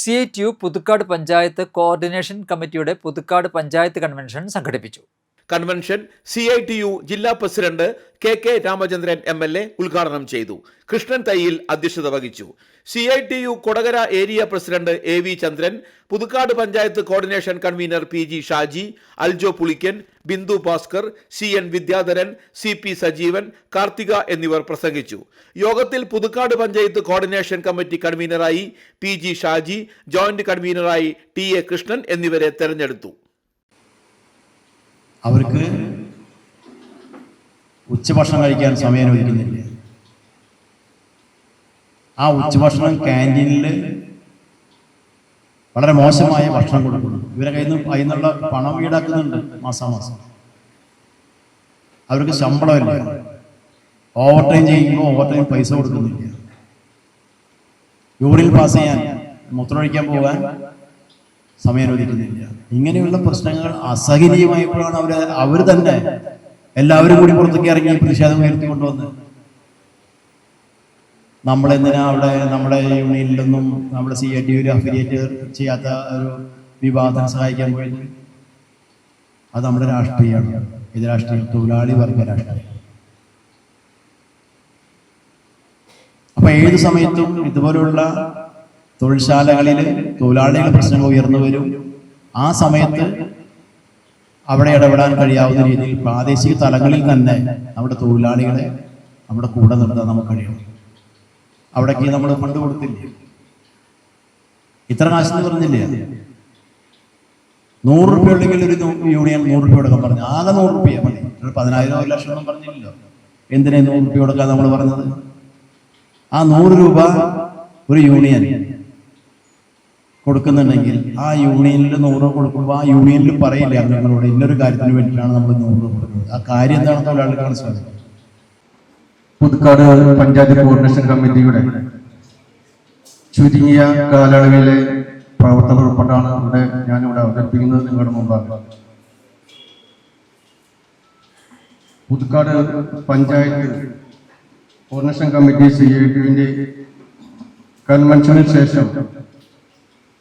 CITU Puthukkad panchayat coordination കമ്മിറ്റിയുടെ Puthukkad panchayat convention സംഘടിപ്പിച്ചു. Convention CITU ജില്ലാ പ്രസിഡന്റ് KK രാമചന്ദ്രൻ MLA ഉദ്ഘാടനം ചെയ്തു. കൃഷ്ണൻ തയ്യിൽ അധ്യക്ഷത വഹിച്ചു. CITU Kodakara area president AV Chandran, Puthukkad panchayat coordination convener PG Shaji, Aljo Pulikkan, Bindu Bhaskar, CN Vidyadharan, CP Sajeevan, Karthika എന്നിവർ പ്രസംഗിച്ചു. യോഗത്തിൽ പുതുക്കാട് പഞ്ചായത്ത് കോർഡിനേഷൻ കമ്മിറ്റി കൺവീനറായി PG ഷാജി, ജോയിന്റ് കൺവീനറായി TA കൃഷ്ണൻ എന്നിവരെ തെരഞ്ഞെടുത്തു. അവർക്ക് ഉച്ചഭക്ഷണം കഴിക്കാൻ സമയം അനുവദിക്കുന്നില്ല. ആ ഉച്ചഭക്ഷണം ക്യാൻറ്റീനിൽ വളരെ മോശമായ ഭക്ഷണം കൊടുക്കുന്നു. ഇവരെ കയ്യിൽ നിന്നുള്ള പണം ഈടാക്കുന്നുണ്ട് മാസാമാസം. അവർക്ക് ശമ്പളമില്ല. ഓവർ ടൈം ചെയ്യുമ്പോൾ ഓവർ ടൈം പൈസ കൊടുക്കുന്നില്ല. യൂറിൻ പാസ് ചെയ്യാൻ, മൂത്രമൊഴിക്കാൻ പോകാൻ സമയം അനുവദിക്കുന്നില്ല. ഇങ്ങനെയുള്ള പ്രശ്നങ്ങൾ അസഹനീയമായപ്പോഴാണ് അവർ തന്നെ എല്ലാവരും കൂടി പുറത്തേക്ക് ഇറങ്ങി പ്രതിഷേധം ഉയർത്തിക്കൊണ്ടുവന്ന് നമ്മളെന്തിനാ അവിടെ നമ്മുടെ യൂണിയനിലൊന്നും നമ്മുടെ CITU അഫിലിയേറ്റ് ചെയ്യാത്ത ഒരു വിഭാഗത്തിന് സഹായിക്കാൻ പോയത്? അത് നമ്മുടെ രാഷ്ട്രീയമാണ്. ഇത് രാഷ്ട്രീയം, തൊഴിലാളി വർഗ രാഷ്ട്രീയം. അപ്പൊ ഏത് സമയത്തും ഇതുപോലുള്ള തൊഴിൽശാലകളിൽ തൊഴിലാളികളുടെ പ്രശ്നങ്ങൾ ഉയർന്നു വരും. ആ സമയത്ത് അവിടെ ഇടപെടാൻ കഴിയാവുന്ന രീതിയിൽ പ്രാദേശിക തലങ്ങളിൽ തന്നെ നമ്മുടെ തൊഴിലാളികളെ നമ്മുടെ കൂടെ നിർത്താൻ നമുക്ക് കഴിയണം. അവിടേക്ക് നമ്മൾ ഫണ്ട് കൊടുത്തില്ലേ? ഇത്ര കാശെന്ന് പറഞ്ഞില്ലേ? 100 രൂപ ഉണ്ടെങ്കിൽ ഒരു യൂണിയൻ 100 രൂപ കൊടുക്കാൻ പറഞ്ഞു. ആകെ 100 രൂപ മതി. 10,000 1 ലക്ഷം ഒന്നും പറഞ്ഞില്ലല്ലോ. എന്തിനാ 100 രൂപ കൊടുക്കാൻ നമ്മൾ പറഞ്ഞത്? ആ 100 രൂപ ഒരു യൂണിയൻ കൊടുക്കുന്നുണ്ടെങ്കിൽ ആ യൂണിയനിൽ 100 കൊടുക്കുമ്പോൾ ആ യൂണിയനിൽ പറയില്ല ഞങ്ങളോട് ഇന്നൊരു കാര്യത്തിന് വേണ്ടിയിട്ടാണ് നമ്മൾ 100 കൊടുക്കുന്നത്. ആ കാര്യം എന്താണെന്ന് തൊഴിലാളികൾക്ക് മനസ്സിലാക്കുക. പുതുക്കാട് പഞ്ചായത്ത് കോർഡിനേഷൻ കമ്മിറ്റിയുടെ ചുരുങ്ങിയ കാലയളവിലെ പ്രവർത്തന റിപ്പോർട്ടാണ് ഞാനിവിടെ അവതരിപ്പിക്കുന്നത് നിങ്ങളുടെ മുമ്പാകെ. പുതുക്കാട് പഞ്ചായത്ത് കോർഡിനേഷൻ കമ്മിറ്റി CITUവിൻ്റെ കൺവെൻഷന് ശേഷം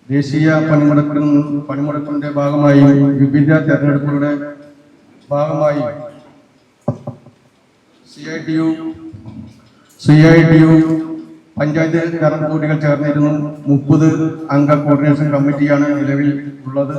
ദേശീയ പണിമുടക്കിന്റെ ഭാഗമായി വിവിധ തെരഞ്ഞെടുപ്പുകളുടെ ഭാഗമായി CITU പഞ്ചായത്ത് ഭരണകൂടികൾ ചേർന്നിരുന്നു. 30 അംഗ കോർഡിനേഷൻ കമ്മിറ്റിയാണ് നിലവിൽ ഉള്ളത്.